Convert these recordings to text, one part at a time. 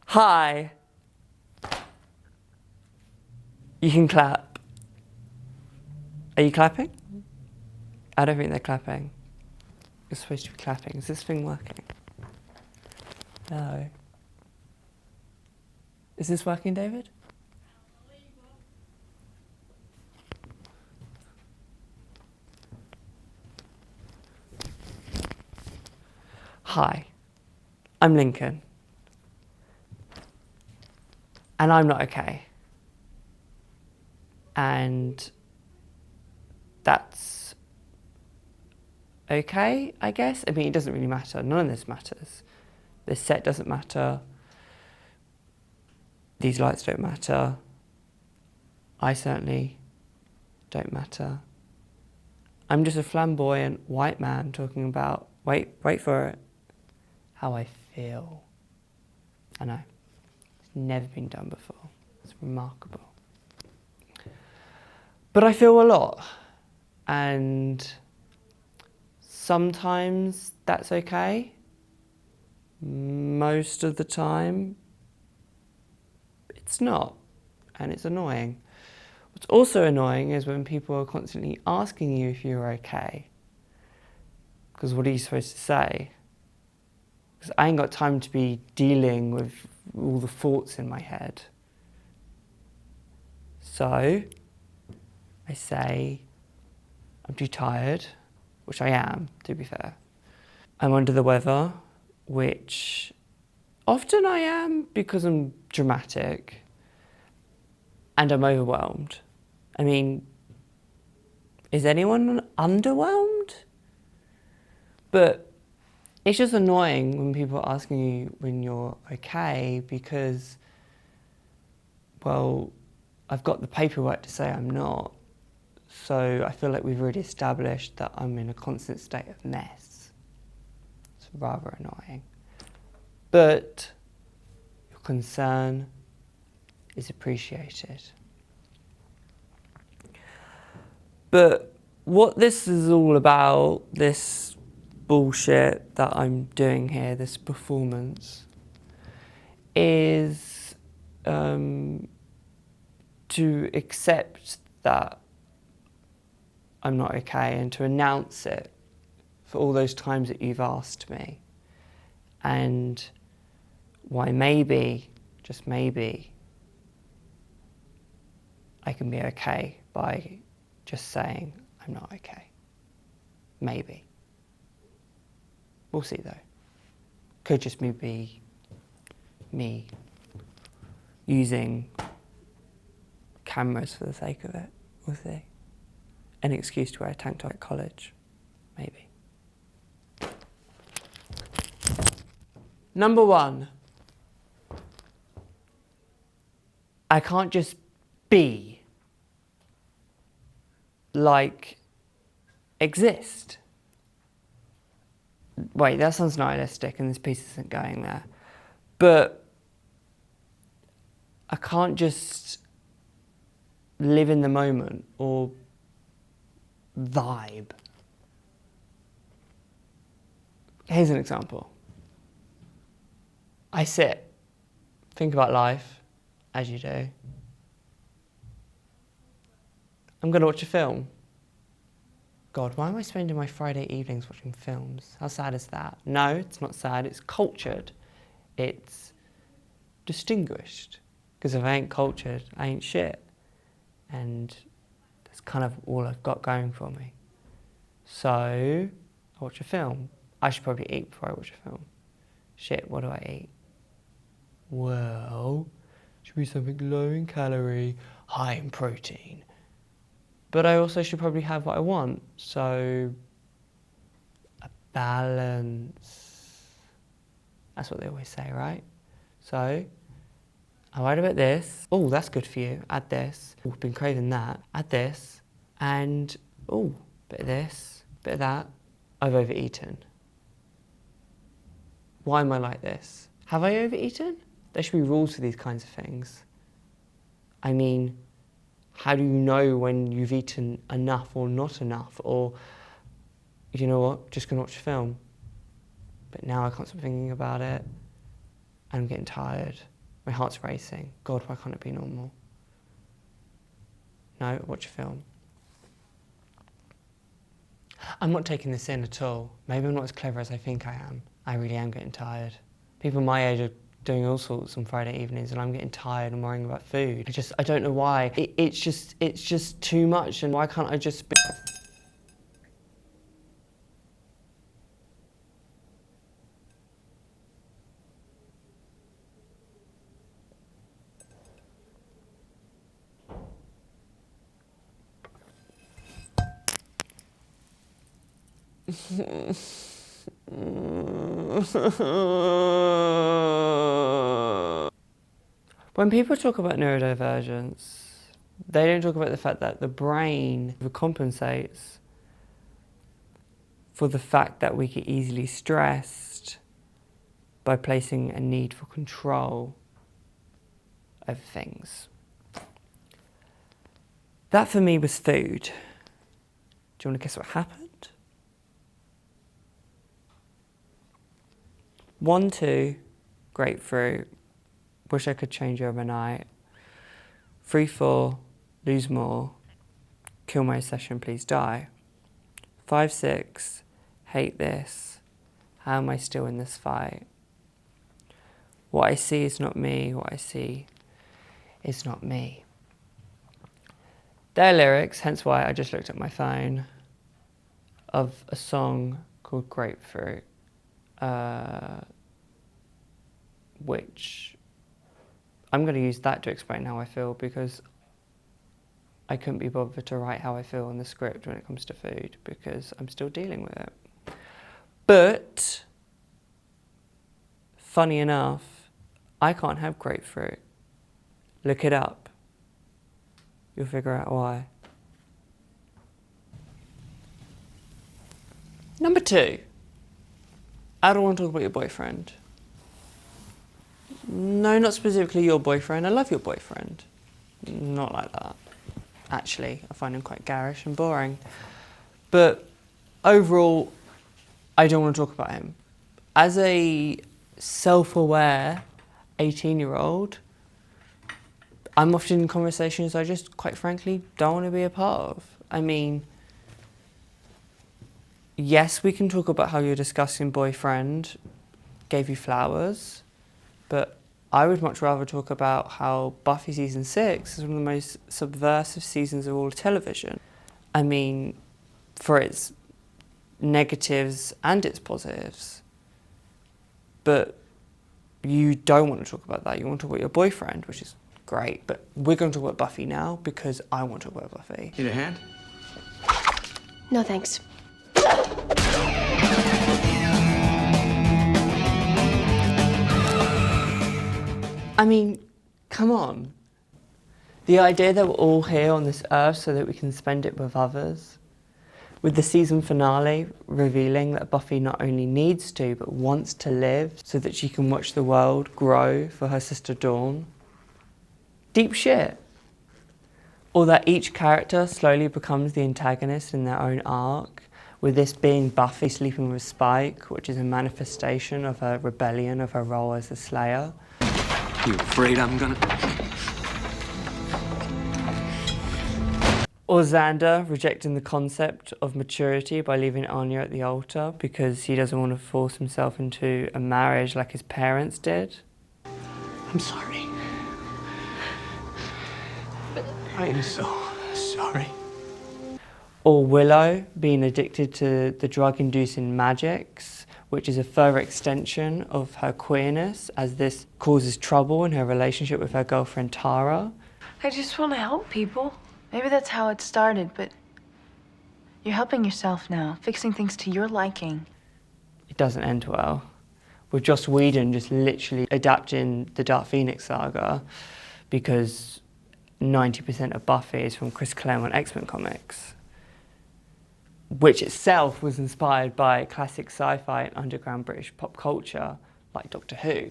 Hi. You can clap. Are you clapping? I don't think they're clapping. You're supposed to be clapping. Is this thing working? No. Is this working, David? Hi. I'm Lincoln. And I'm not okay. And that's okay, I guess. I mean, it doesn't really matter. None of this matters. This set doesn't matter. These lights don't matter. I certainly don't matter. I'm just a flamboyant white man talking about, wait for it, how I feel. I know. It's never been done before. It's remarkable. But I feel a lot. And sometimes that's okay. Most of the time, it's not. And it's annoying. What's also annoying is when people are constantly asking you if you're okay. Because what are you supposed to say? Because I ain't got time to be dealing with all the thoughts in my head. So I say, I'm too tired, which I am, to be fair. I'm under the weather, which often I am because I'm dramatic and I'm overwhelmed. I mean, is anyone underwhelmed? But it's just annoying when people are asking you when you're okay because, well, I've got the paperwork to say I'm not. So I feel like we've already established that I'm in a constant state of mess. It's rather annoying. But your concern is appreciated. But what this is all about, this bullshit that I'm doing here, this performance, is to accept that I'm not okay and to announce it for all those times that you've asked me. And why maybe, just maybe, I can be okay by just saying I'm not okay. Maybe. We'll see though. Could just be me using cameras for the sake of it. We'll see. An excuse to wear a tank top at college. Maybe. Number one. I can't just be. Like, exist. Wait, that sounds nihilistic and this piece isn't going there. But I can't just live in the moment or vibe. Here's an example. I sit, think about life, as you do. I'm going to watch a film. God, why am I spending my Friday evenings watching films? How sad is that? No, it's not sad, it's cultured. It's distinguished. Because if I ain't cultured, I ain't shit. And that's kind of all I've got going for me. So, I watch a film. I should probably eat before I watch a film. Shit, what do I eat? Well, should be something low in calorie, high in protein. But I also should probably have what I want. So, a balance. That's what they always say, right? So, I write about this. Oh, that's good for you. Add this. Oh, I've been craving that. Add this. And, oh, bit of this, bit of that. I've overeaten. Why am I like this? Have I overeaten? There should be rules for these kinds of things. I mean, how do you know when you've eaten enough or not enough? Or, you know what, just gonna watch a film. But now I can't stop thinking about it and I'm getting tired. My heart's racing. God, why can't it be normal? No, watch a film. I'm not taking this in at all. Maybe I'm not as clever as I think I am. I really am getting tired. People my age are doing all sorts on Friday evenings and I'm getting tired and worrying about food. I don't know why. It's just too much, and why can't I just be... When people talk about neurodivergence, they don't talk about the fact that the brain compensates for the fact that we get easily stressed by placing a need for control over things. That for me was food. Do you want to guess what happened? 1, 2, grapefruit. Wish I could change overnight. 3, 4, lose more. Kill my session, please die. 5, 6, hate this. How am I still in this fight? What I see is not me. What I see is not me. They're lyrics, hence why I just looked at my phone, of a song called Grapefruit, which I'm going to use that to explain how I feel, because I couldn't be bothered to write how I feel in the script when it comes to food, because I'm still dealing with it. But, funny enough, I can't have grapefruit. Look it up. You'll figure out why. Number 2. I don't want to talk about your boyfriend. No, not specifically your boyfriend. I love your boyfriend. Not like that. Actually, I find him quite garish and boring. But overall, I don't want to talk about him. As a self-aware 18-year-old, I'm often in conversations I just, quite frankly, don't want to be a part of. I mean, yes, we can talk about how your disgusting boyfriend gave you flowers, but I would much rather talk about how Buffy season 6 is one of the most subversive seasons of all television. I mean, for its negatives and its positives. But you don't want to talk about that. You want to talk about your boyfriend, which is great. But we're going to talk about Buffy now because I want to talk about Buffy. Need a hand? No, thanks. I mean, come on. The idea that we're all here on this earth so that we can spend it with others, with the season finale revealing that Buffy not only needs to, but wants to live so that she can watch the world grow for her sister Dawn. Deep shit. Or that each character slowly becomes the antagonist in their own arc, with this being Buffy sleeping with Spike, which is a manifestation of her rebellion of her role as a Slayer. You afraid I'm gonna... Or Xander rejecting the concept of maturity by leaving Anya at the altar because he doesn't want to force himself into a marriage like his parents did. I'm sorry. I am so sorry. Or Willow being addicted to the drug-inducing magics, which is a further extension of her queerness, as this causes trouble in her relationship with her girlfriend Tara. I just want to help people. Maybe that's how it started, but you're helping yourself now, fixing things to your liking. It doesn't end well, with Joss Whedon just literally adapting the Dark Phoenix saga because 90% of Buffy is from Chris Claremont X-Men comics, which itself was inspired by classic sci-fi and underground British pop culture like Doctor Who.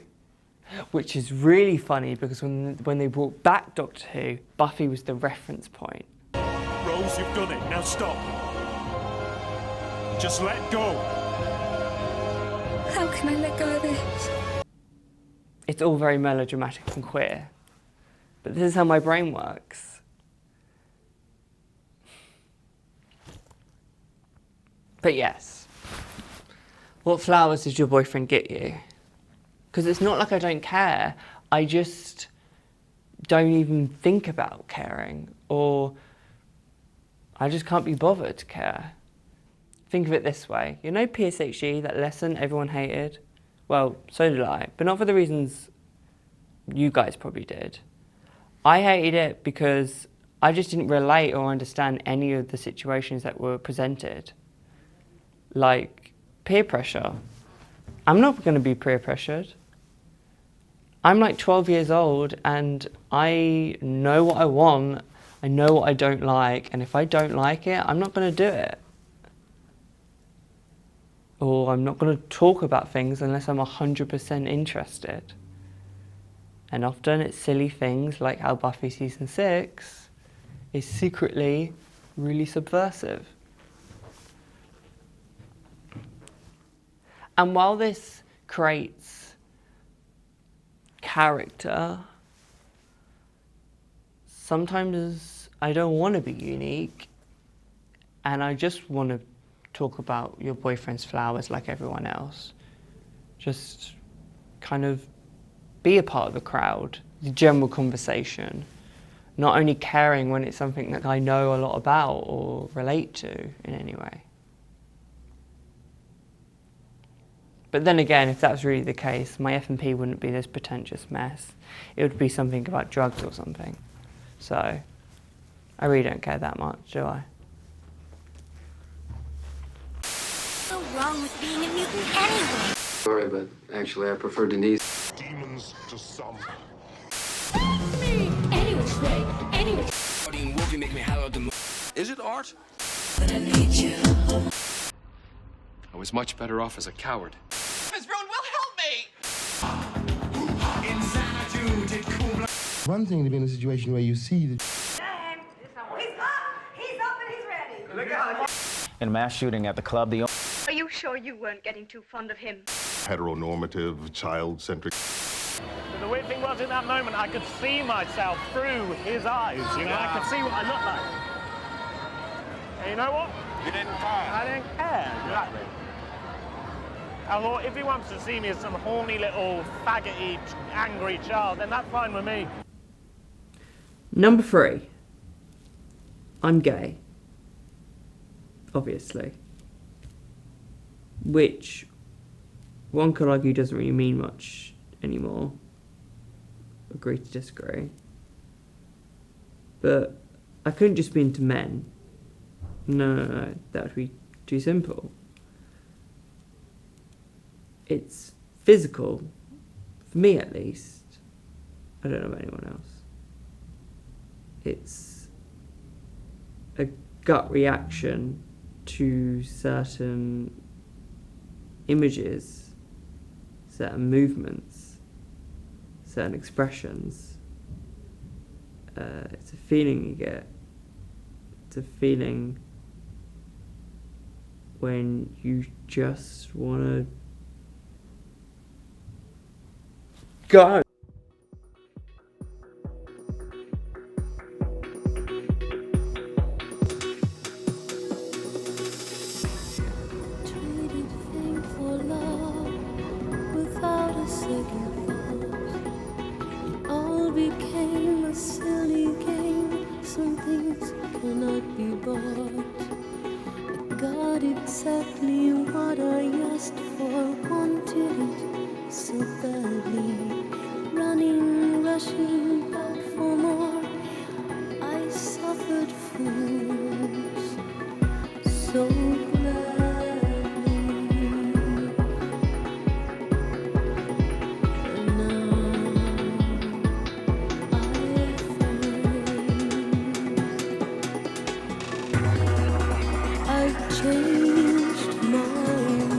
Which is really funny because when they brought back Doctor Who, Buffy was the reference point. Rose, you've done it. Now stop. Just let go. How can I let go of this? it's all very melodramatic and queer. But this is how my brain works. But yes, what flowers did your boyfriend get you? Because it's not like I don't care, I just don't even think about caring, or I just can't be bothered to care. Think of it this way, you know PSHE, that lesson everyone hated? Well, so did I, but not for the reasons you guys probably did. I hated it because I just didn't relate or understand any of the situations that were presented. Like peer pressure. I'm not going to be peer pressured. I'm like 12 years old and I know what I want, I know what I don't like, and if I don't like it, I'm not going to do it. Or I'm not going to talk about things unless I'm 100% interested. And often it's silly things like how Buffy season 6 is secretly really subversive. And while this creates character, sometimes I don't want to be unique and I just want to talk about your boyfriend's flowers like everyone else. Just kind of be a part of the crowd, the general conversation, not only caring when it's something that I know a lot about or relate to in any way. But then again, if that's really the case, my F&P wouldn't be this pretentious mess. It would be something about drugs or something. So, I really don't care that much, do I? What's so wrong with being a mutant anyway? Sorry, but actually I prefer Denise. Demons to some. Me! Any which way, any which Is it art? I need you. I was much better off as a coward. Miss Rowan will help me! One thing to be in a situation where you see that He's up and he's ready. In a mass shooting at the club, the Are you sure you weren't getting too fond of him? heteronormative, child-centric. The weird thing was, in that moment, I could see myself through his eyes. You know, I could see what I looked like. And you know what? You didn't care. I didn't care, exactly. I thought, if he wants to see me as some horny little faggoty, angry child, then that's fine with me. Number 3. I'm gay. Obviously. Which one could argue doesn't really mean much anymore. Agree to disagree. But I couldn't just be into men. No, that would be too simple. It's physical, for me at least. I don't know about anyone else. It's a gut reaction to certain images, certain movements, certain expressions. It's a feeling you get. It's a feeling when you just want to go. Traded fate for love without a second thought. It all became a silly game. Some things cannot be bought. I got exactly what I asked for, wanted it so badly. Running, rushing back for more. I suffered fools so gladly. And now I've changed my mind.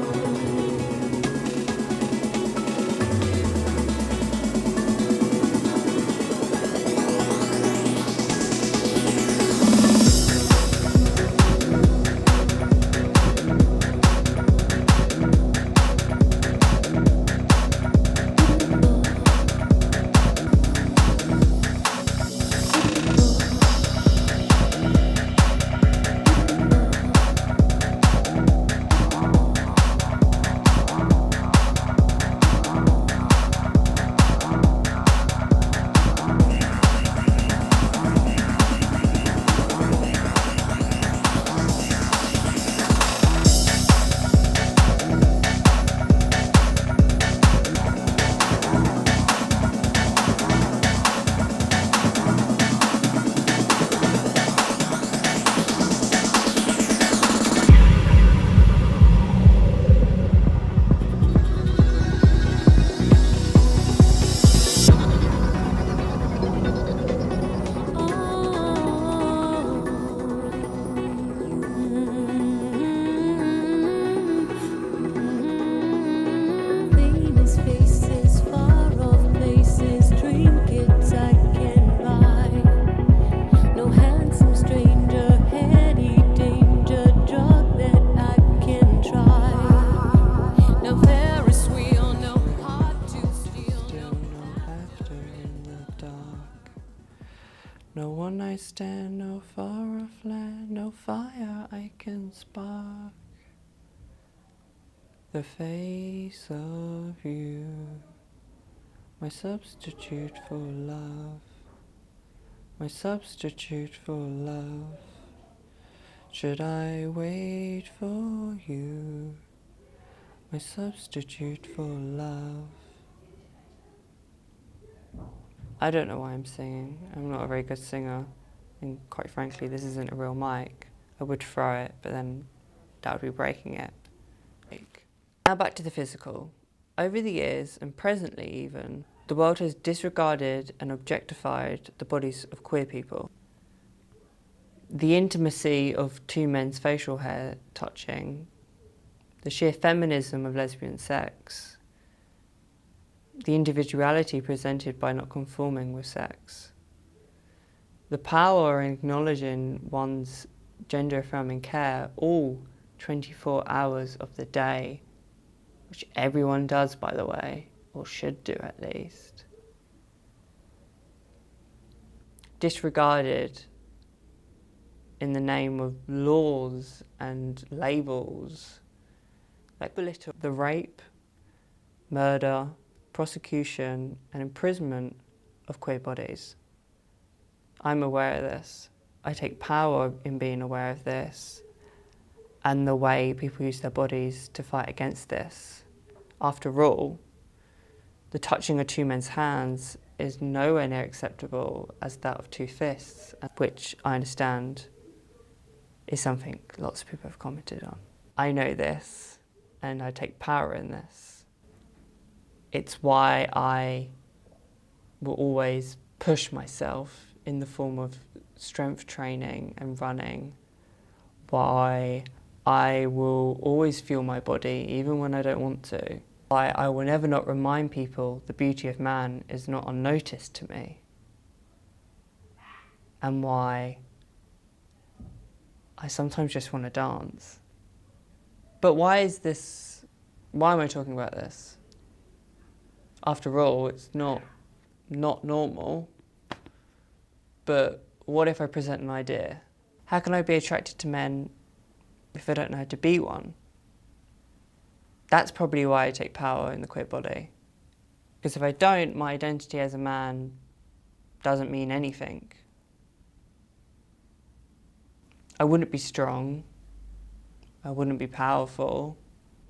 faces, far off places, trinkets I can buy. No handsome stranger, heady danger, drug that I can try. No Ferris wheel, no heart to steal, Still no laughter in the dark. No one night stand, no far off land, no fire I can spark. The face of you, my substitute for love, my substitute for love. Should I wait for you, my substitute for love? I don't know why I'm singing. I'm not a very good singer, and quite frankly, this isn't a real mic. I would throw it, but then that would be breaking it. Now back to the physical. Over the years, and presently even, the world has disregarded and objectified the bodies of queer people. The intimacy of two men's facial hair touching, the sheer feminism of lesbian sex, the individuality presented by not conforming with sex, the power in acknowledging one's gender-affirming care all 24 hours of the day, which everyone does, by the way, or should do at least. Disregarded in the name of laws and labels that belittle the rape, murder, prosecution and imprisonment of queer bodies. I'm aware of this. I take power in being aware of this and the way people use their bodies to fight against this. After all, the touching of two men's hands is nowhere near acceptable as that of two fists, which I understand is something lots of people have commented on. I know this, and I take power in this. It's why I will always push myself in the form of strength training and running, why I will always feel my body even when I don't want to, why I will never not remind people the beauty of man is not unnoticed to me, and why I sometimes just want to dance. But why am I talking about this? After all, it's not normal, but what if I present an idea? How can I be attracted to men if I don't know how to be one? That's probably why I take power in the queer body. Because if I don't, my identity as a man doesn't mean anything. I wouldn't be strong, I wouldn't be powerful,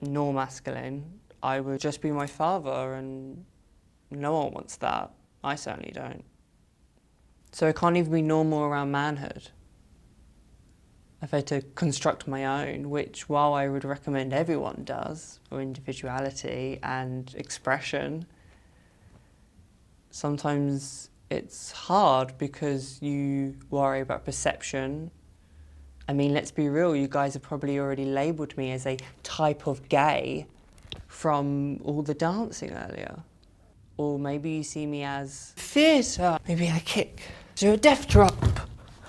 nor masculine. I would just be my father, and no one wants that. I certainly don't. So I can't even be normal around manhood. I've had to construct my own, which, while I would recommend everyone does for individuality and expression, sometimes it's hard because you worry about perception. I mean, let's be real, you guys have probably already labelled me as a type of gay from all the dancing earlier. Or maybe you see me as theatre. Maybe I kick to a death drop.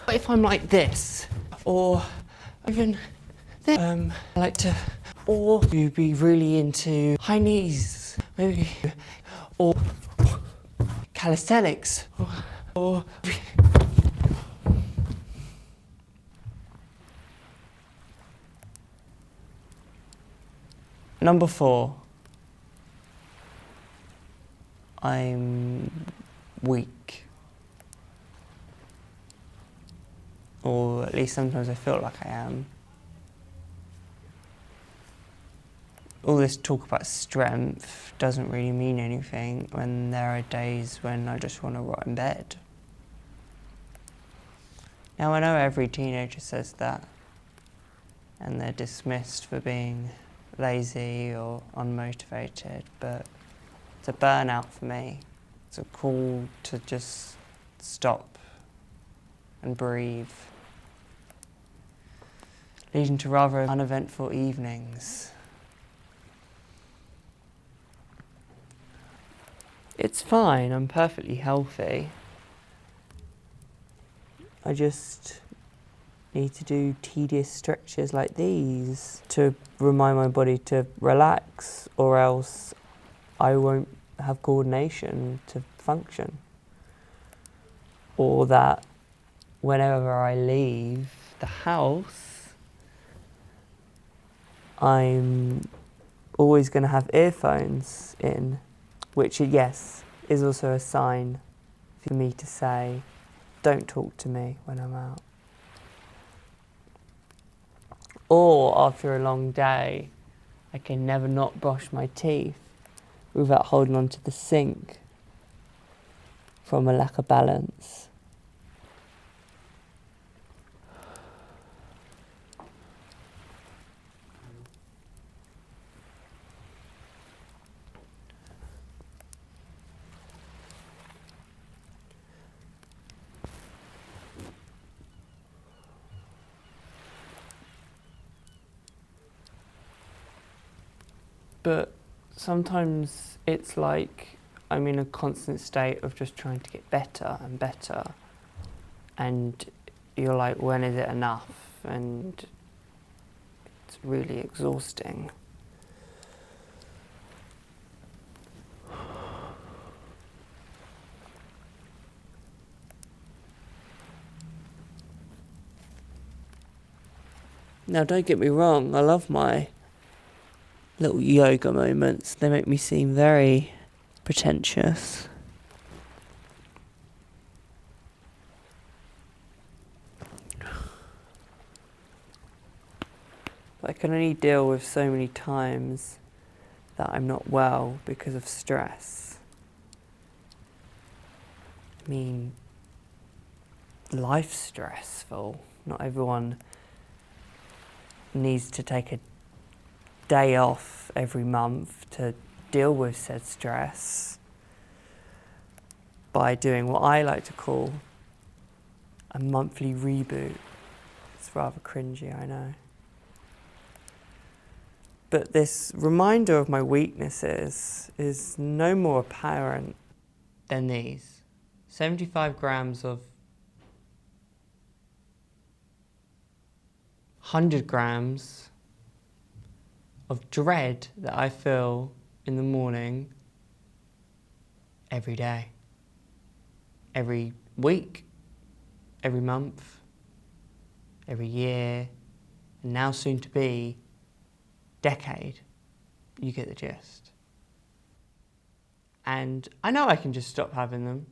What if I'm like this? Or even this. I like to, or you'd be really into high knees, maybe, or calisthenics, or Number 4, I'm weak. Or at least sometimes I feel like I am. All this talk about strength doesn't really mean anything when there are days when I just want to rot in bed. Now I know every teenager says that, and they're dismissed for being lazy or unmotivated, but it's a burnout for me. It's a call to just stop and breathe, leading to rather uneventful evenings. It's fine, I'm perfectly healthy. I just need to do tedious stretches like these to remind my body to relax, or else I won't have coordination to function. Or that whenever I leave the house, I'm always going to have earphones in, which, yes, is also a sign for me to say, don't talk to me when I'm out. Or after a long day, I can never not brush my teeth without holding onto the sink from a lack of balance. But sometimes it's like I'm in a constant state of just trying to get better and better. And you're like, when is it enough? And it's really exhausting. Now, don't get me wrong, I love my little yoga moments. They make me seem very pretentious. But I can only deal with so many times that I'm not well because of stress. I mean, life's stressful. Not everyone needs to take a day off every month to deal with said stress by doing what I like to call a monthly reboot. It's rather cringy, I know. But this reminder of my weaknesses is no more apparent than these. 75 grams of 100 grams of dread that I feel in the morning every day, every week, every month, every year, and now soon to be decade. You get the gist. And I know I can just stop having them,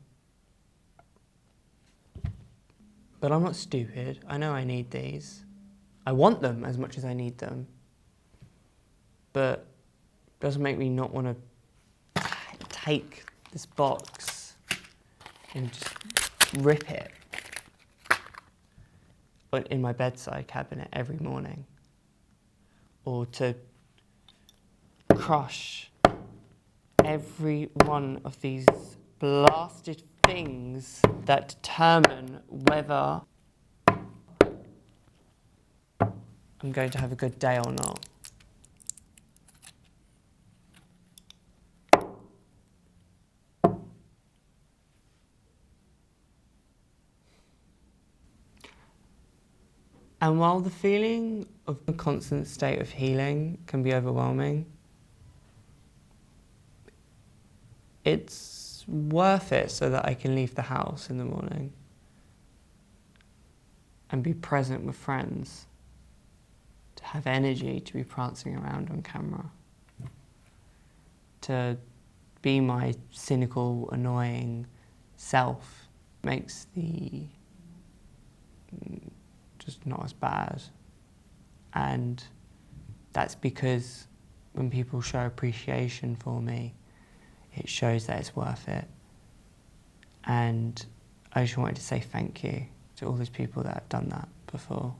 but I'm not stupid. I know I need these. I want them as much as I need them. But it doesn't make me not want to take this box and just rip it in my bedside cabinet every morning. Or to crush every one of these blasted things that determine whether I'm going to have a good day or not. And while the feeling of a constant state of healing can be overwhelming, it's worth it so that I can leave the house in the morning and be present with friends, to have energy to be prancing around on camera, to be my cynical, annoying self. Makes the just not as bad. And that's because when people show appreciation for me, it shows that it's worth it. And I just wanted to say thank you to all those people that have done that before.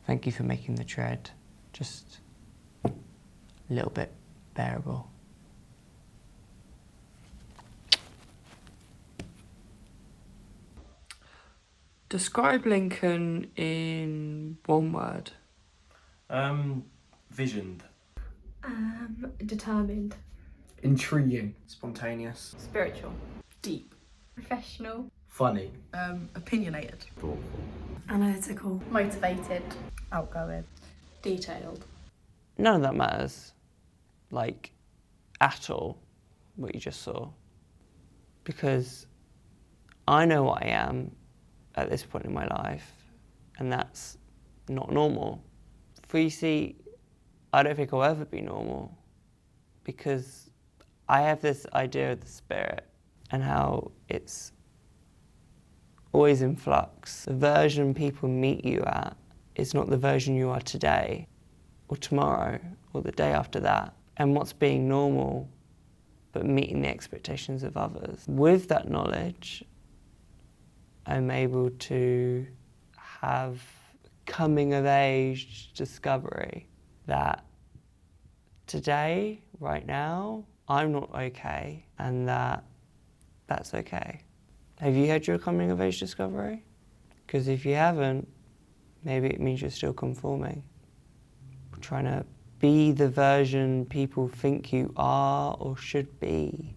Thank you for making the dread just a little bit bearable. Describe Lincoln in one word. Visioned. Determined. Intriguing. Spontaneous. Spiritual. Deep. Professional. Funny. Opinionated. Thoughtful. Analytical. Motivated. Outgoing. Detailed. None of that matters, like, at all, what you just saw. Because I know what I am at this point in my life, and that's not normal. For you see, I don't think I'll ever be normal, because I have this idea of the spirit and how it's always in flux. The version people meet you at is not the version you are today, or tomorrow, or the day after that. And what's being normal, but meeting the expectations of others. With that knowledge, I'm able to have coming of age discovery that today, right now, I'm not okay, and that's okay. Have you had your coming of age discovery? Because if you haven't, maybe it means you're still conforming. Trying to be the version people think you are or should be,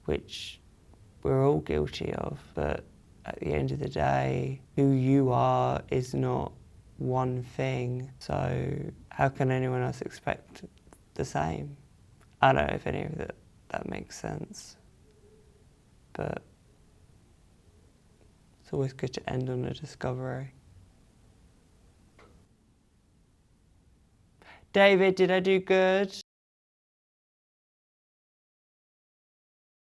which we're all guilty of, but at the end of the day, who you are is not one thing, so how can anyone else expect the same? I don't know if any of that makes sense, but it's always good to end on a discovery. David, did I do good?